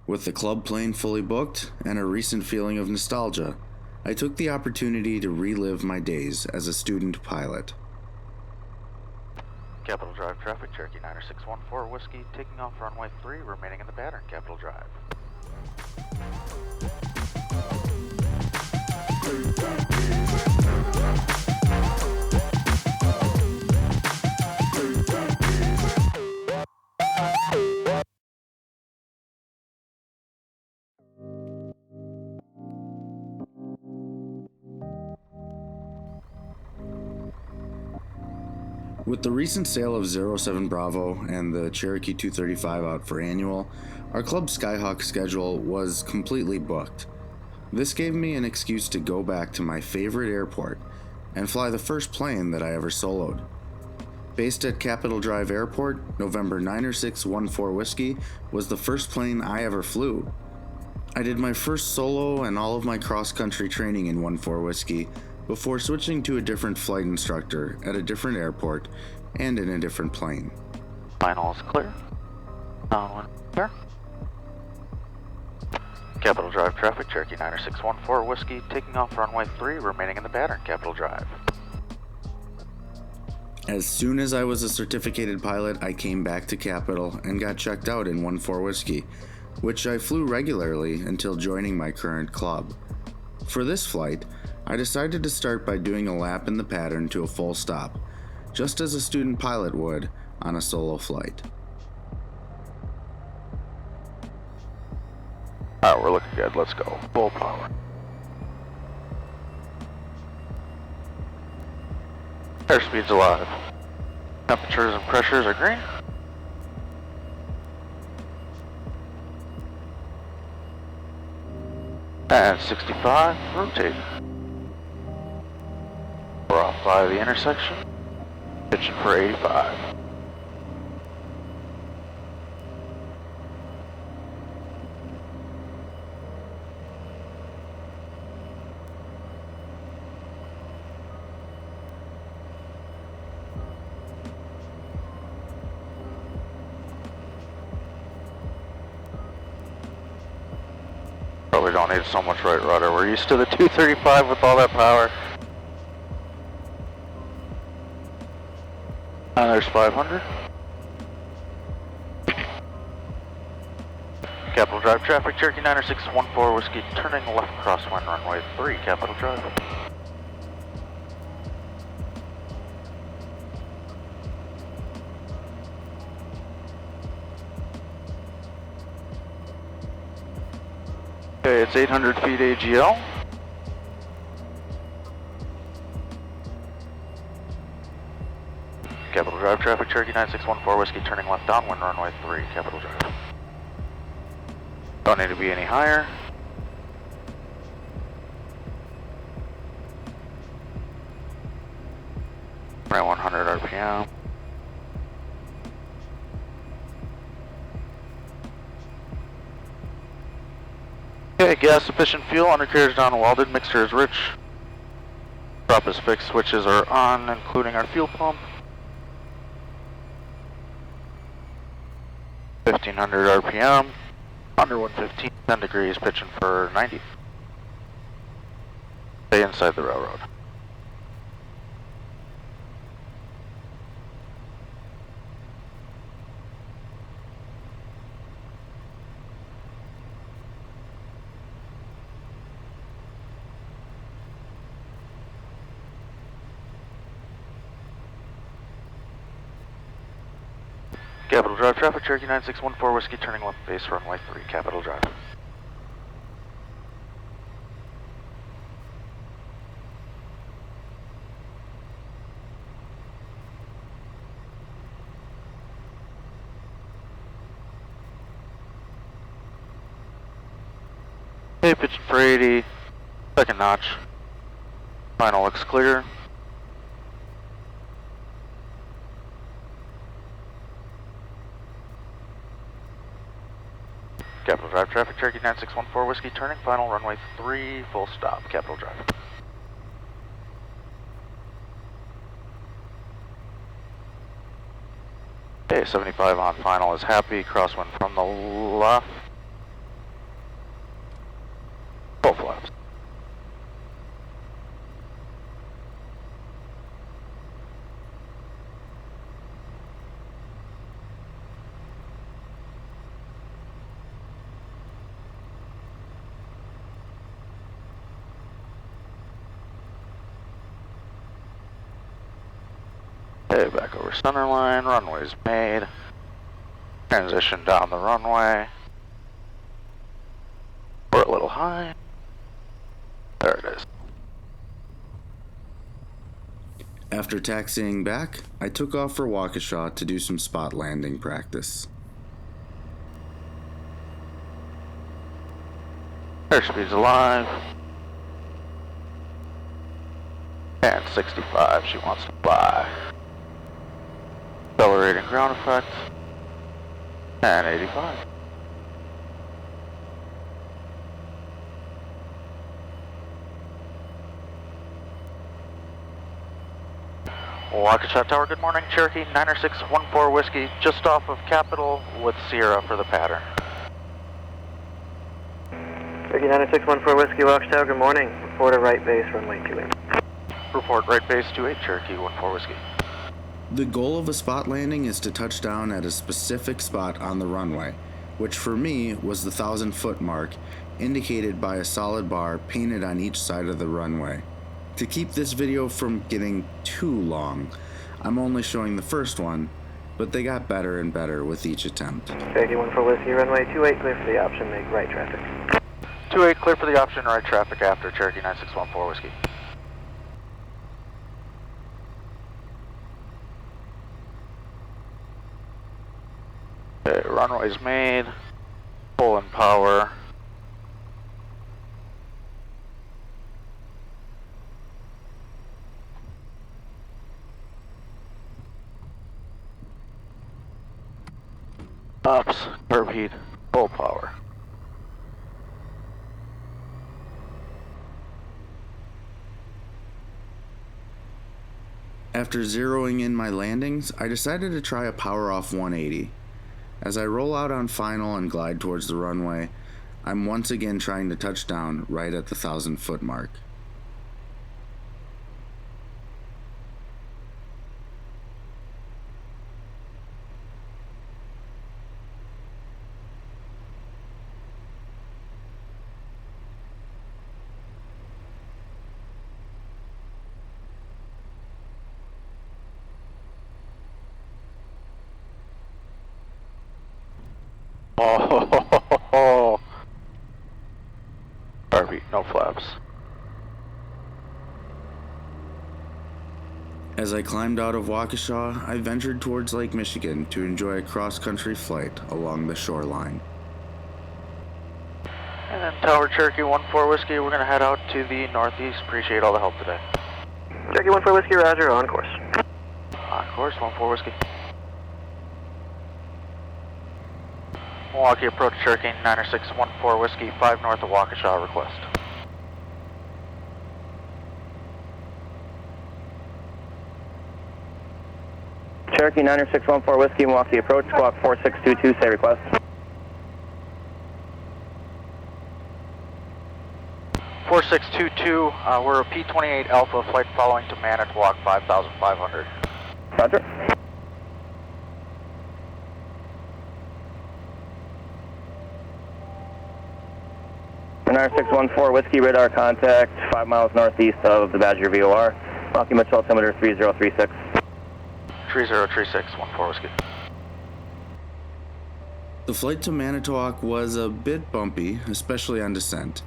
With the club plane fully booked and a recent feeling of nostalgia, I took the opportunity to relive my days as a student pilot. Capital Drive traffic, Cherokee 9614 Whiskey, taking off runway 3, remaining in the pattern, Capital Drive. With the recent sale of 07 Bravo and the Cherokee 235 out for annual, our club Skyhawk schedule was completely booked. This gave me an excuse to go back to my favorite airport and fly the first plane that I ever soloed. Based at Capitol Drive Airport, November 90614 Whiskey was the first plane I ever flew. I did my first solo and all of my cross-country training in 14 Whiskey before switching to a different flight instructor at a different airport and in a different plane. Final is clear. Downwind clear. Capital Drive traffic, Cherokee 9614 Whiskey, taking off runway 3, remaining in the pattern, Capital Drive. As soon as I was a certificated pilot, I came back to Capitol and got checked out in 14 Whiskey, which I flew regularly until joining my current club. For this flight, I decided to start by doing a lap in the pattern to a full stop, just as a student pilot would on a solo flight. Alright, we're looking good, let's go. Full power. Airspeed's alive. Temperatures and pressures are green. And 65, rotate. We're off by the intersection, pitching for 85. Probably don't need so much right rudder. We're used to the 235 with all that power. And there's 500. Capital Drive traffic, Cherokee 9614 Whiskey, turning left crosswind runway 3, Capital Drive. Okay, it's 800 feet AGL. Capital Drive traffic, Cherokee 9614 Whiskey, turning left downwind runway 3, Capital Drive. Don't need to be any higher. Around 100 RPM. Okay, gas sufficient fuel, undercarriage down welded, mixture is rich. Prop is fixed, switches are on, including our fuel pump. 1500 RPM, under 115, 10 degrees, pitching for 90. Stay inside the railroad. Capital Drive traffic, Cherokee 9614 Whiskey, turning left base runway 3, Capital Drive. Okay, pitching for 80, second notch. Final looks clear. Capital Drive traffic, Cherokee 9614 Whiskey, turning final runway 3, full stop, Capital Drive. Okay, 75 on final is happy, crosswind from the left, Okay, back over center line, runway's made. Transition down the runway. We're a little high. There it is. After taxiing back, I took off for Waukesha to do some spot landing practice. Airspeed's alive. And 65, she wants to fly. Accelerating ground effect. And 85. Waukesha Tower, good morning. Cherokee 90614 Whiskey, just off of Capitol with Sierra for the pattern. Cherokee 90614 Whiskey, Waukesha Tower, good morning. Report a right base, runway 28. Report right base 28, Cherokee 14 Whiskey. The goal of a spot landing is to touch down at a specific spot on the runway, which for me was the 1,000-foot mark, indicated by a solid bar painted on each side of the runway. To keep this video from getting too long, I'm only showing the first one, but they got better and better with each attempt. Cherokee 14 Whiskey, runway 28, clear for the option, make right traffic. 28, clear for the option, right traffic after Cherokee 9614 Whiskey. Okay, runway's made, full in power. Ops, curb heat, full power. After zeroing in my landings, I decided to try a power off 180. As I roll out on final and glide towards the runway, I'm once again trying to touch down right at the 1,000-foot mark. Oh, RV, no flaps. As I climbed out of Waukesha, I ventured towards Lake Michigan to enjoy a cross-country flight along the shoreline. And then Tower Cherokee 14 Whiskey, we're gonna head out to the northeast. Appreciate all the help today. Cherokee 14 Whiskey, roger, on course. On course, 14 Whiskey. Milwaukee approach Cherokee 90614 Whiskey, 5 north of Waukesha, request. Cherokee 90614 Whiskey, Milwaukee approach, squawk 4622, say request. 4622, we're a P28 Alpha flight following to Manitowoc 5500. Roger. For 9614 Whiskey, radar contact 5 miles northeast of the Badger VOR. Milwaukee Mitchell altimeter 3036. 3036, 14 Whiskey. The flight to Manitowoc was a bit bumpy, especially on descent,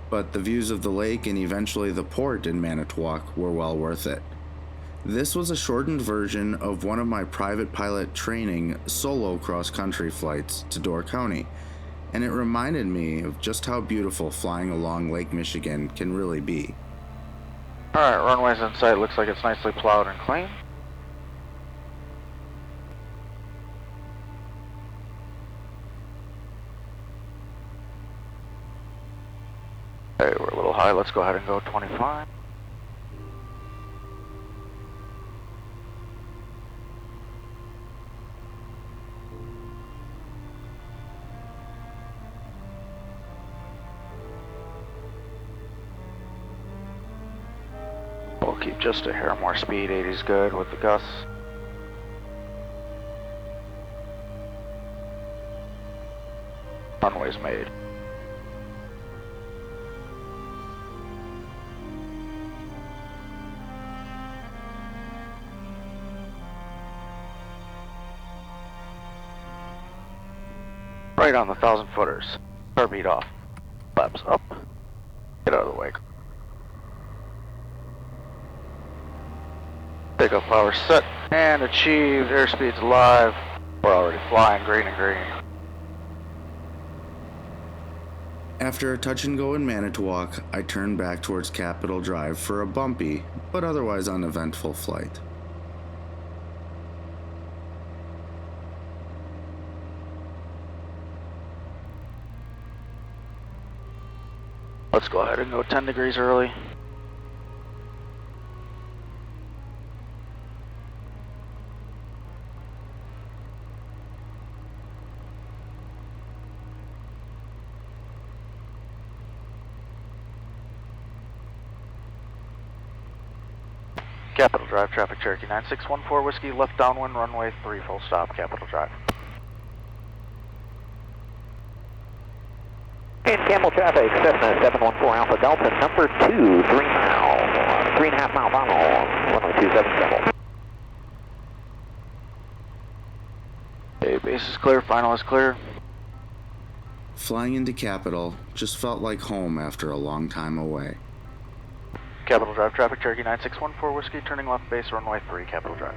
but the views of the lake and eventually the port in Manitowoc were well worth it. This was a shortened version of one of my private pilot training solo cross-country flights to Door County, and it reminded me of just how beautiful flying along Lake Michigan can really be. Alright, runway's in sight, looks like it's nicely plowed and clean. Okay, we're a little high, let's go ahead and go 25. We'll keep just a hair more speed, 80's good with the gusts. Runway's made. Right on the 1,000 footers. Starbeat off. Flaps up. Get out of the way. Takeoff power set and achieved. Airspeed's live. We're already flying green and green. After a touch and go in Manitowoc, I turned back towards Capitol Drive for a bumpy, but otherwise uneventful flight. Let's go ahead and go 10 degrees early. Capitol Drive, traffic Cherokee 9614 Whiskey, left downwind, runway 3, full stop, Capitol Drive. And Campbell traffic, Cessna 714 Alpha Delta, number 2, 3 mile, 3.5 mile final, runway 27 Campbell. Okay, base is clear, final is clear. Flying into Capitol just felt like home after a long time away. Capitol Drive, traffic Cherokee 9614 Whiskey, turning left base, runway 3, Capitol Drive.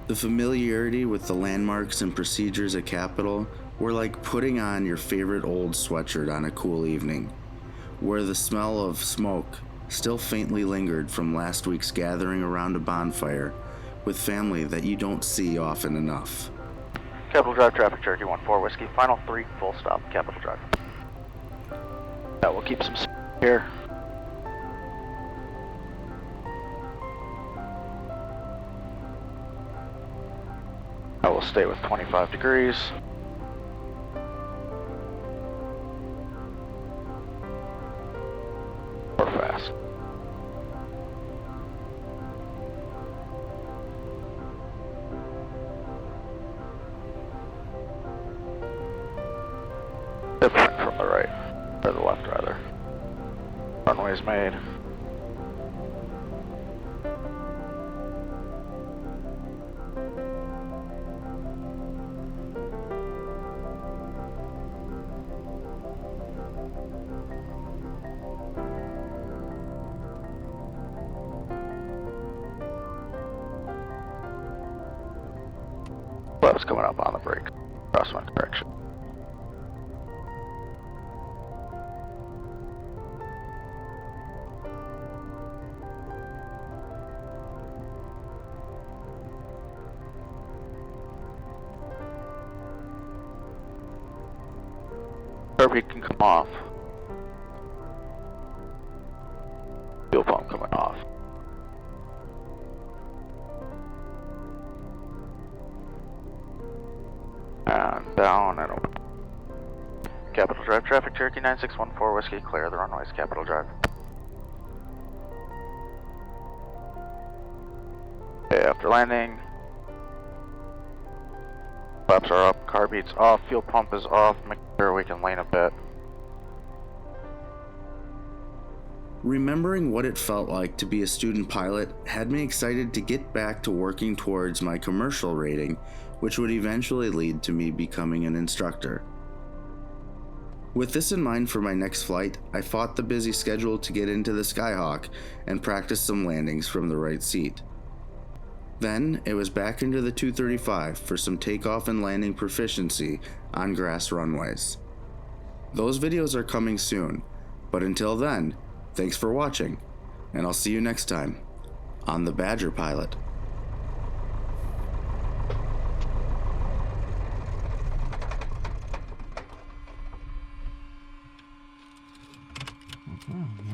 The familiarity with the landmarks and procedures at Capitol were like putting on your favorite old sweatshirt on a cool evening, where the smell of smoke still faintly lingered from last week's gathering around a bonfire with family that you don't see often enough. Capitol Drive, traffic Cherokee 14 Whiskey, final 3, full stop, Capitol Drive. That will keep some here. I will stay with 25 degrees. Or fast. Different from the right, or the left rather. Runway's made. Flaps coming up on the brake. Crosswind correction. Starbeat can come off. Fuel pump coming off. And down and open. Capitol Drive, traffic Cherokee 9614 Whiskey, clear the runways, Capitol Drive. Okay, after landing, flaps are up, car beats off, fuel pump is off, make sure we can lane a bit. Remembering what it felt like to be a student pilot had me excited to get back to working towards my commercial rating, which would eventually lead to me becoming an instructor. With this in mind for my next flight, I fought the busy schedule to get into the Skyhawk and practice some landings from the right seat. Then it was back into the 235 for some takeoff and landing proficiency on grass runways. Those videos are coming soon, but until then, thanks for watching, and I'll see you next time on the Badger Pilot. Okay.